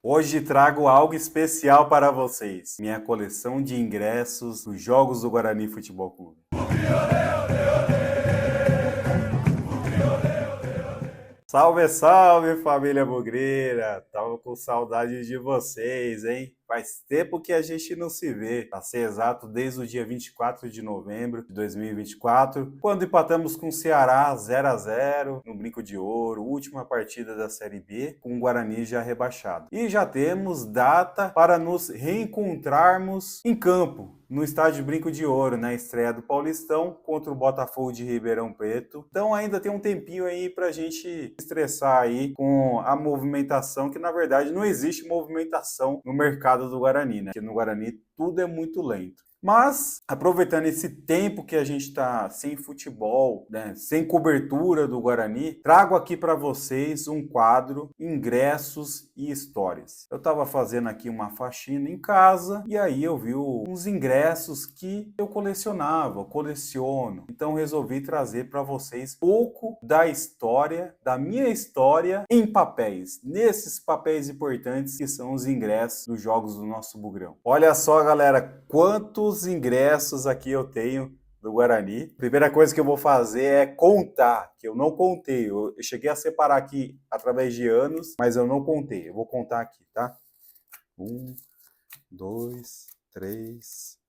Hoje trago algo especial para vocês. Minha coleção de ingressos dos Jogos do Guarani Futebol Clube. Salve, salve, família bugreira! Tava com saudade de vocês, hein? Faz tempo que a gente não se vê. Pra ser exato, desde o dia 24 de novembro de 2024, quando empatamos com o Ceará 0-0 no Brinco de Ouro, última partida da Série B, com o Guarani já rebaixado. E já temos data para nos reencontrarmos em campo, no estádio Brinco de Ouro, na estreia do Paulistão contra o Botafogo de Ribeirão Preto. Então ainda tem um tempinho aí pra gente estressar aí com a movimentação, que na verdade não existe movimentação no mercado do Guarani, né? Porque no Guarani tudo é muito lento. Mas, aproveitando esse tempo que a gente está sem futebol, né, sem cobertura do Guarani, trago aqui para vocês um quadro Ingressos e Histórias. Eu estava fazendo aqui uma faxina em casa e aí eu vi uns ingressos que eu coleciono. Então resolvi trazer para vocês pouco da história, da minha história em papéis, nesses papéis importantes que são os ingressos dos jogos do nosso Bugrão. Olha só, galera, quantos ingressos aqui eu tenho do Guarani. Primeira coisa que eu vou fazer é contar, que eu não contei. Eu cheguei a separar aqui através de anos, mas eu não contei. Eu vou contar aqui, tá? 1, 2, 3...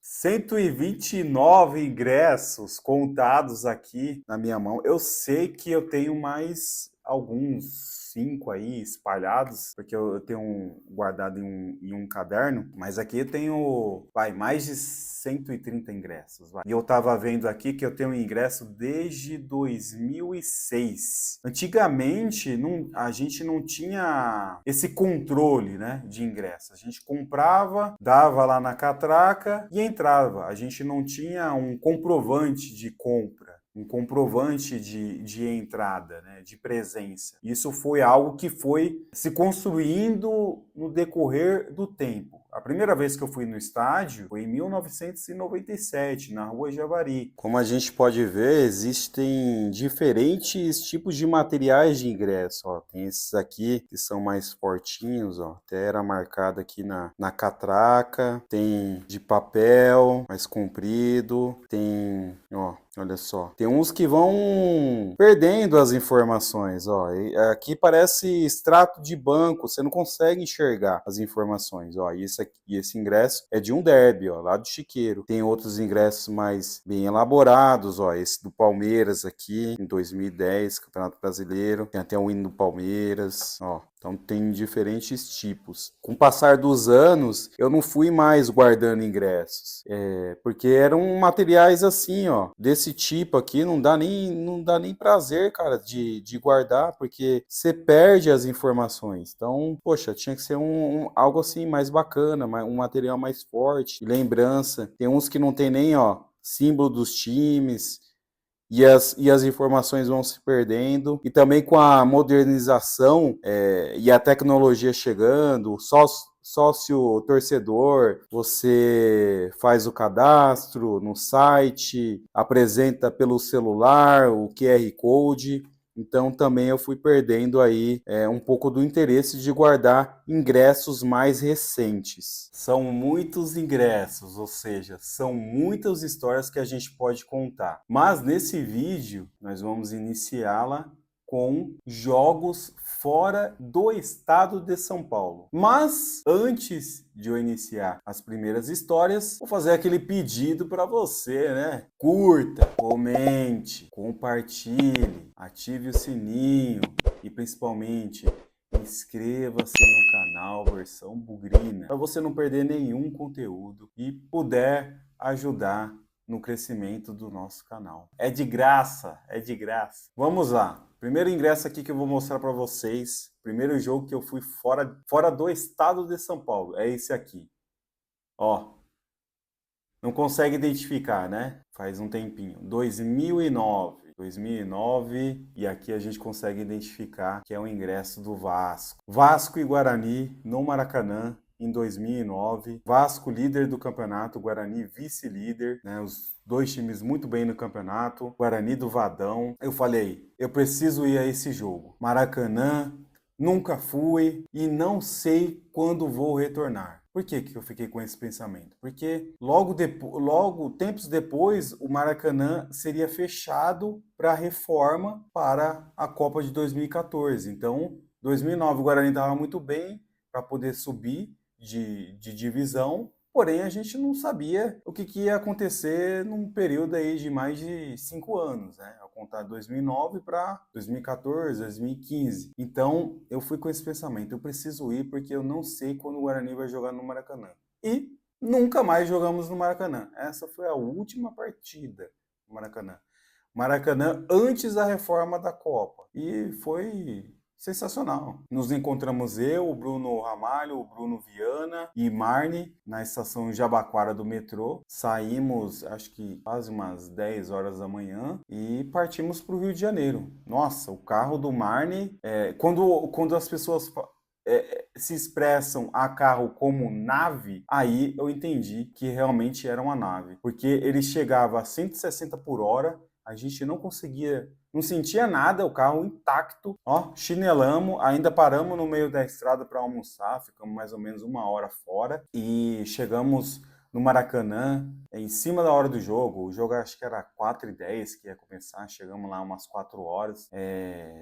129 ingressos contados aqui na minha mão. Eu sei que eu tenho mais alguns 5 aí espalhados, porque eu tenho guardado em um caderno, mas aqui eu tenho, mais de 130 ingressos. E eu tava vendo aqui que eu tenho um ingresso desde 2006. Antigamente, a gente não tinha esse controle, né, de ingresso. A gente comprava, dava lá na catraca e entrava. A gente não tinha um comprovante de compra, um comprovante de entrada, né, de presença. Isso foi algo que foi se construindo no decorrer do tempo. A primeira vez que eu fui no estádio foi em 1997, na Rua Javari. Como a gente pode ver, existem diferentes tipos de materiais de ingresso. Ó, tem esses aqui que são mais fortinhos, ó, até era marcado aqui na catraca. Tem de papel, mais comprido. Tem, ó, olha só. Tem uns que vão perdendo as informações, ó. Aqui parece extrato de banco, você não consegue enxergar as informações, ó. E esse ingresso é de um derby, ó, lá do Chiqueiro. Tem outros ingressos mais bem elaborados, ó. Esse do Palmeiras aqui, em 2010, Campeonato Brasileiro. Tem até o hino do Palmeiras, ó. Então tem diferentes tipos. Com o passar dos anos, eu não fui mais guardando ingressos, porque eram materiais assim, ó, desse tipo aqui, não dá nem prazer, cara, de guardar, porque você perde as informações. Então, poxa, tinha que ser algo assim mais bacana, um material mais forte, lembrança. Tem uns que não tem nem, ó, símbolo dos times. E as informações vão se perdendo. E também com a modernização e a tecnologia chegando, sócio torcedor, você faz o cadastro no site, apresenta pelo celular o QR Code. Então também eu fui perdendo aí um pouco do interesse de guardar ingressos mais recentes. São muitos ingressos, ou seja, são muitas histórias que a gente pode contar. Mas nesse vídeo nós vamos iniciá-la com jogos fora do estado de São Paulo. Mas antes de eu iniciar as primeiras histórias, vou fazer aquele pedido para você, né? Curta, comente, compartilhe, ative o sininho e principalmente inscreva-se no canal Versão Bugrina para você não perder nenhum conteúdo e puder ajudar no crescimento do nosso canal. É de graça, é de graça. Vamos lá. Primeiro ingresso aqui que eu vou mostrar para vocês. Primeiro jogo que eu fui fora do estado de São Paulo. É esse aqui. Ó. Não consegue identificar, né? Faz um tempinho. 2009. 2009, e aqui a gente consegue identificar que é o ingresso do Vasco. Vasco e Guarani no Maracanã em 2009. Vasco líder do campeonato, Guarani vice-líder, né? Os dois times muito bem no campeonato. Guarani do Vadão. Eu falei, eu preciso ir a esse jogo. Maracanã, nunca fui e não sei quando vou retornar. Por que que eu fiquei com esse pensamento? Porque logo tempos depois, o Maracanã seria fechado para reforma para a Copa de 2014. Então, 2009 o Guarani estava muito bem para poder subir de divisão, porém a gente não sabia o que ia acontecer num período aí de mais de 5 anos, né? Ao contar 2009 para 2014, 2015. Então eu fui com esse pensamento, eu preciso ir porque eu não sei quando o Guarani vai jogar no Maracanã. E nunca mais jogamos no Maracanã. Essa foi a última partida no Maracanã. Maracanã antes da reforma da Copa. E foi sensacional. Nos encontramos eu, o Bruno Ramalho, o Bruno Viana e Marne na estação Jabaquara do metrô. Saímos, acho que quase umas 10 horas da manhã e partimos para o Rio de Janeiro. Nossa, o carro do Marne, quando as pessoas se expressam a carro como nave, aí eu entendi que realmente era uma nave, porque ele chegava a 160 por hora, a gente não conseguia, não sentia nada, o carro intacto, ó, chinelamos, ainda paramos no meio da estrada para almoçar, ficamos mais ou menos 1 hora fora e chegamos no Maracanã, em cima da hora do jogo. O jogo acho que era 4h10 que ia começar, chegamos lá umas 4 horas.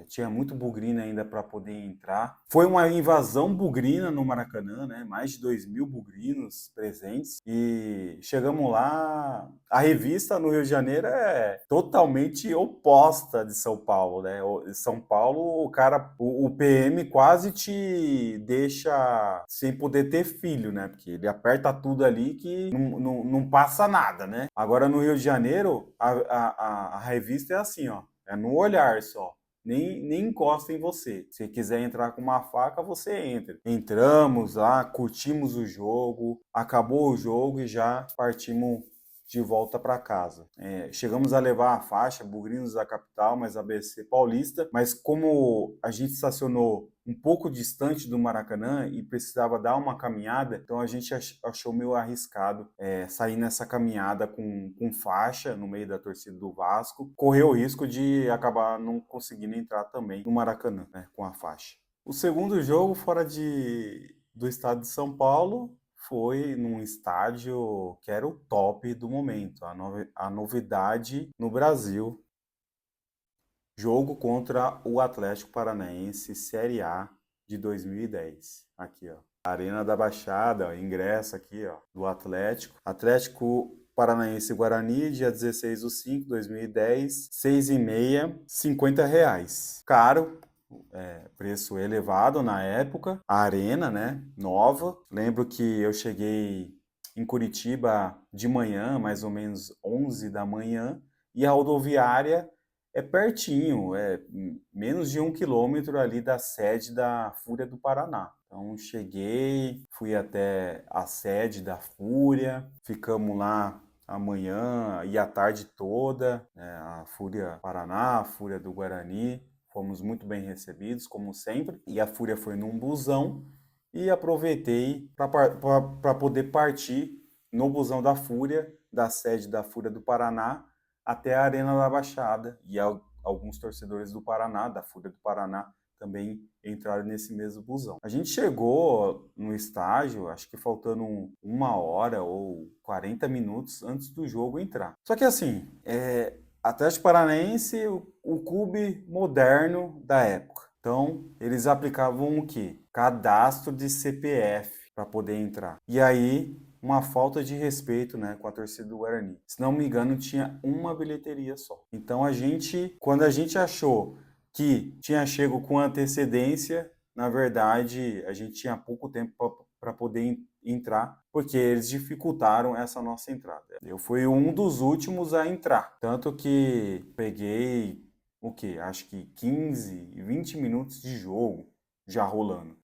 Tinha muito bugrina ainda para poder entrar. Foi uma invasão bugrina no Maracanã, né? Mais de 2.000 bugrinos presentes. E chegamos lá, a revista no Rio de Janeiro é totalmente oposta de São Paulo, né? São Paulo, o PM quase te deixa sem poder ter filho, né? Porque ele aperta tudo ali que não passa nada, né? Agora no Rio de Janeiro, a revista é assim, ó. É no olhar só. Nem encosta em você. Se quiser entrar com uma faca, você entra. Entramos lá, curtimos o jogo, acabou o jogo e já partimos de volta para casa. Chegamos a levar a faixa Bugrinos da capital, mas ABC Paulista, mas como a gente estacionou um pouco distante do Maracanã e precisava dar uma caminhada, então a gente achou meio arriscado sair nessa caminhada com faixa no meio da torcida do Vasco, correu o risco de acabar não conseguindo entrar também no Maracanã, né, com a faixa. O segundo jogo fora do estado de São Paulo foi num estádio que era o top do momento, a novidade no Brasil. Jogo contra o Atlético Paranaense, Série A de 2010. Aqui, ó. Arena da Baixada, ó, ingresso aqui, ó, do Atlético. Atlético Paranaense Guarani, dia 16/5/2010, 6h30, R$50. Caro, preço elevado na época. A arena, né, nova. Lembro que eu cheguei em Curitiba de manhã, mais ou menos 11 da manhã, e a rodoviária é pertinho, menos de 1 quilômetro ali da sede da Fúria do Paraná. Então cheguei, fui até a sede da Fúria, ficamos lá a manhã e a tarde toda, né, a Fúria Paraná, a Fúria do Guarani, fomos muito bem recebidos, como sempre, e a Fúria foi num busão e aproveitei para poder partir no busão da Fúria, da sede da Fúria do Paraná, até a Arena da Baixada, e alguns torcedores do Paraná, da Fúria do Paraná, também entraram nesse mesmo busão. A gente chegou no estágio, acho que faltando 1 hora ou 40 minutos antes do jogo entrar. Só que assim, Atlético Paranaense, o clube moderno da época. Então, eles aplicavam o quê? Cadastro de CPF para poder entrar. E aí, uma falta de respeito, né, com a torcida do Guarani. Se não me engano, tinha uma bilheteria só. Então, quando a gente achou que tinha chego com antecedência, na verdade, a gente tinha pouco tempo para poder entrar, porque eles dificultaram essa nossa entrada. Eu fui um dos últimos a entrar, tanto que peguei o quê? Acho que 15, 20 minutos de jogo já rolando.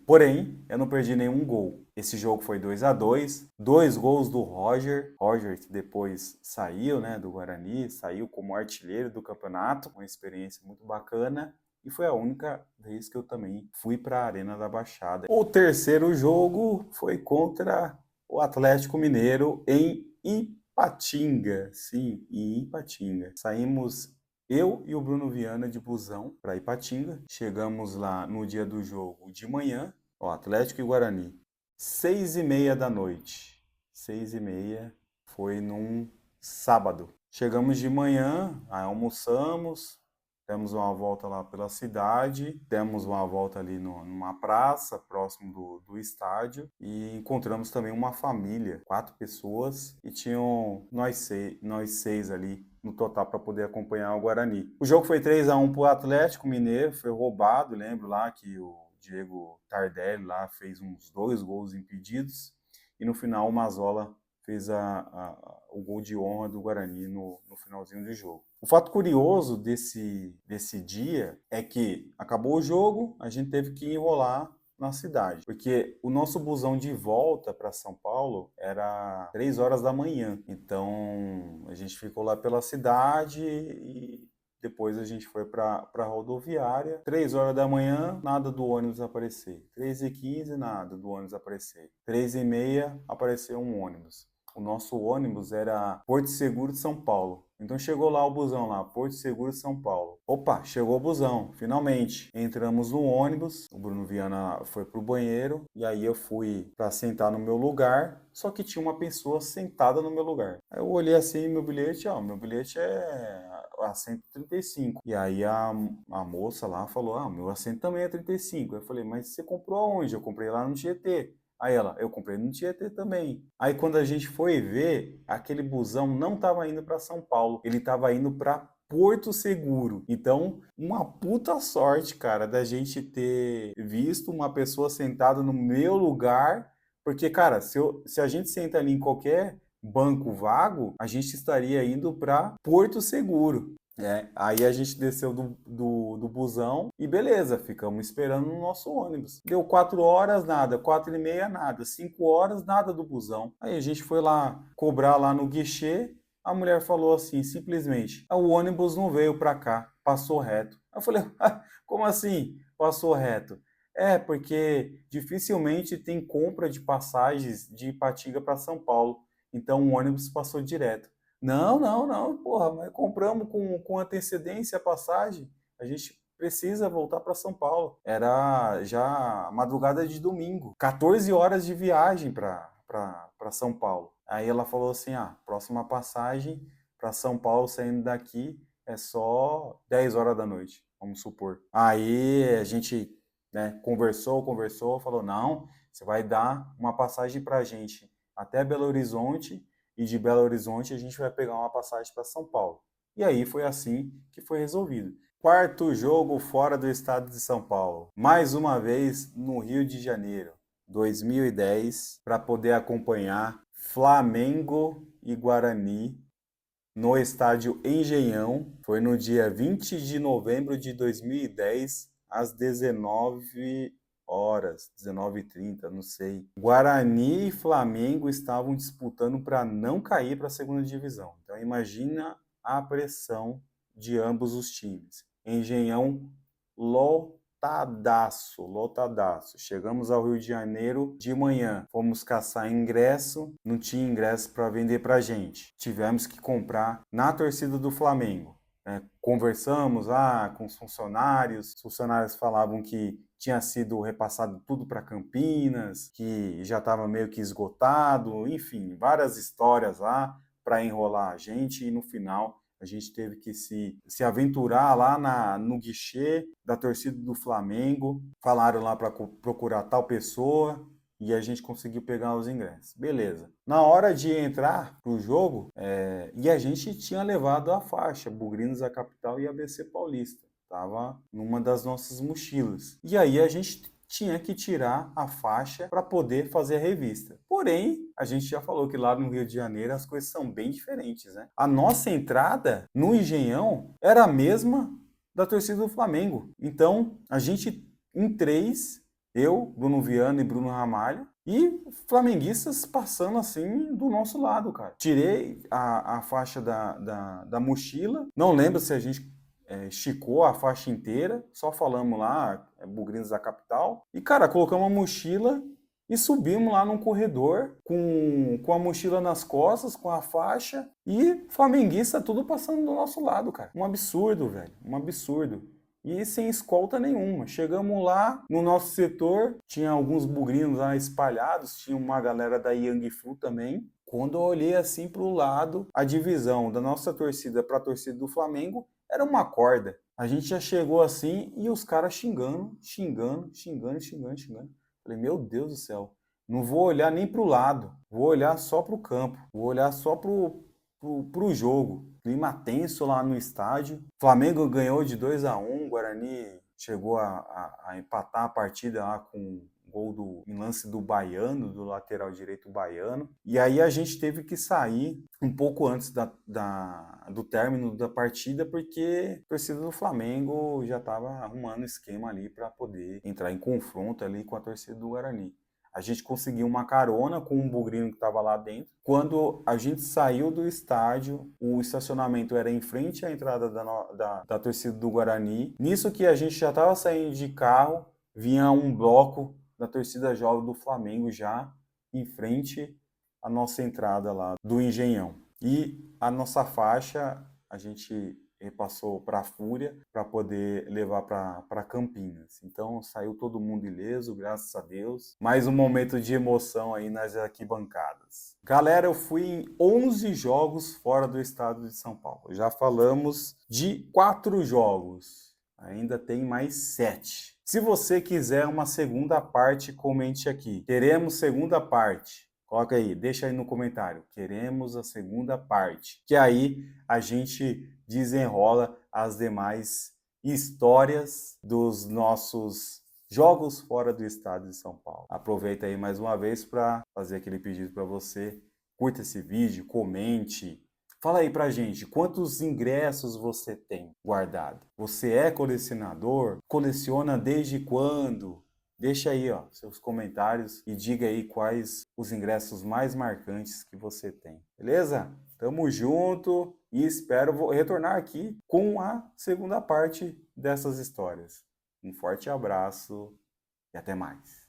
Porém, eu não perdi nenhum gol. Esse jogo foi 2-2, 2 gols do Roger, que depois saiu, né, do Guarani, saiu como artilheiro do campeonato, uma experiência muito bacana. E foi a única vez que eu também fui para a Arena da Baixada. O terceiro jogo foi contra o Atlético Mineiro em Ipatinga. Sim, em Ipatinga. Saímos Eu e o Bruno Viana de busão para Ipatinga. Chegamos lá no dia do jogo de manhã, ó, Atlético e Guarani, 6h30 da noite. 6h30, foi num sábado. Chegamos de manhã, aí almoçamos, demos uma volta lá pela cidade, demos uma volta ali numa praça próximo do estádio e encontramos também uma família, 4 pessoas, e tinham nós seis ali no total para poder acompanhar o Guarani. O jogo foi 3-1 para o Atlético Mineiro, foi roubado, lembro lá que o Diego Tardelli lá fez uns 2 gols impedidos e no final o Mazzola fez o gol de honra do Guarani no finalzinho do jogo. O fato curioso desse dia é que acabou o jogo, a gente teve que enrolar na cidade, porque o nosso busão de volta para São Paulo era 3 horas da manhã. Então a gente ficou lá pela cidade e depois a gente foi para a rodoviária. 3 horas da manhã, nada do ônibus aparecer. 3h15, nada do ônibus aparecer. 3h30, apareceu um ônibus. O nosso ônibus era Porto Seguro de São Paulo. Então chegou lá o busão lá, Porto Seguro de São Paulo. Opa, chegou o busão, finalmente. Entramos no ônibus, o Bruno Viana foi pro banheiro e aí eu fui para sentar no meu lugar, só que tinha uma pessoa sentada no meu lugar. Aí eu olhei assim, meu bilhete, ó, meu bilhete é assento 35. E aí a moça lá falou, meu assento também é 35. Eu falei, mas você comprou aonde? Eu comprei lá no Tietê. Aí ela, eu comprei no Tietê também. Aí quando a gente foi ver, aquele busão não estava indo para São Paulo, ele estava indo para Porto Seguro. Então, uma puta sorte, cara, da gente ter visto uma pessoa sentada no meu lugar, porque, cara, se a gente senta ali em qualquer banco vago, a gente estaria indo para Porto Seguro. Aí a gente desceu do busão e beleza, ficamos esperando no nosso ônibus. Deu 4 horas, nada, 4h30, nada, 5 horas, nada do busão. Aí a gente foi lá cobrar lá no guichê, a mulher falou assim, simplesmente, o ônibus não veio para cá, passou reto. Eu falei, como assim passou reto? Porque dificilmente tem compra de passagens de Ipatinga para São Paulo, então o ônibus passou direto. Não, não, não, porra, mas compramos com antecedência a passagem. A gente precisa voltar para São Paulo. Era já madrugada de domingo, 14 horas de viagem para São Paulo. Aí ela falou assim: próxima passagem para São Paulo saindo daqui é só 10 horas da noite, vamos supor. Aí a gente, né, conversou, falou: não, você vai dar uma passagem para a gente até Belo Horizonte e de Belo Horizonte a gente vai pegar uma passagem para São Paulo. E aí foi assim que foi resolvido. Quarto jogo fora do estado de São Paulo. Mais uma vez no Rio de Janeiro, 2010, para poder acompanhar Flamengo e Guarani no estádio Engenhão. Foi no dia 20 de novembro de 2010, às 19 horas, 19h30, não sei. Guarani e Flamengo estavam disputando para não cair para a segunda divisão. Então imagina a pressão de ambos os times. Engenhão lotadaço, lotadaço. Chegamos ao Rio de Janeiro de manhã, fomos caçar ingresso, não tinha ingresso para vender para gente. Tivemos que comprar na torcida do Flamengo. Conversamos com os funcionários falavam que tinha sido repassado tudo para Campinas, que já estava meio que esgotado, enfim, várias histórias lá para enrolar a gente e no final a gente teve que se aventurar lá no guichê da torcida do Flamengo, falaram lá para procurar tal pessoa, e a gente conseguiu pegar os ingressos. Beleza. Na hora de entrar pro jogo, e a gente tinha levado a faixa, Bugrinos da Capital e ABC Paulista. Tava numa das nossas mochilas. E aí a gente tinha que tirar a faixa para poder fazer a revista. Porém, a gente já falou que lá no Rio de Janeiro as coisas são bem diferentes, né? A nossa entrada no Engenhão era a mesma da torcida do Flamengo. Então, a gente, em 3, eu, Bruno Viana e Bruno Ramalho, e flamenguistas passando assim do nosso lado, cara. Tirei a faixa da mochila, não lembro se a gente esticou a faixa inteira, só falamos lá, Bugrinos da Capital, e cara, colocamos a mochila e subimos lá num corredor com a mochila nas costas, com a faixa e flamenguista tudo passando do nosso lado, cara. Um absurdo, velho, um absurdo. E sem escolta nenhuma. Chegamos lá, no nosso setor, tinha alguns bugrinos lá espalhados, tinha uma galera da Yang Fu também. Quando eu olhei assim para o lado, a divisão da nossa torcida para a torcida do Flamengo era uma corda. A gente já chegou assim e os caras xingando. Falei, meu Deus do céu, não vou olhar nem para o lado, vou olhar só para o campo, vou olhar só pro jogo. Clima tenso lá no estádio. Flamengo ganhou de 2-1, Guarani chegou a empatar a partida lá com gol em lance do Baiano, do lateral direito baiano. E aí a gente teve que sair um pouco antes do término da partida, porque a torcida do Flamengo já estava arrumando esquema ali para poder entrar em confronto ali com a torcida do Guarani. A gente conseguiu uma carona com um bugrino que estava lá dentro. Quando a gente saiu do estádio, o estacionamento era em frente à entrada da torcida do Guarani. Nisso que a gente já estava saindo de carro, vinha um bloco da torcida jovem do Flamengo já em frente à nossa entrada lá do Engenhão. E a nossa faixa, a gente repassou para a Fúria para poder levar para Campinas. Então saiu todo mundo ileso, graças a Deus. Mais um momento de emoção aí nas arquibancadas. Galera, eu fui em 11 jogos fora do estado de São Paulo. Já falamos de 4 jogos. Ainda tem mais 7. Se você quiser uma segunda parte, comente aqui. Queremos segunda parte. Coloca aí, deixa aí no comentário. Queremos a segunda parte. Que aí a gente desenrola as demais histórias dos nossos jogos fora do estado de São Paulo. Aproveita aí mais uma vez para fazer aquele pedido para você. Curta esse vídeo, comente. Fala aí pra gente, quantos ingressos você tem guardado? Você é colecionador? Coleciona desde quando? Deixa aí, ó, seus comentários e diga aí quais os ingressos mais marcantes que você tem. Beleza? Tamo junto e espero retornar aqui com a segunda parte dessas histórias. Um forte abraço e até mais.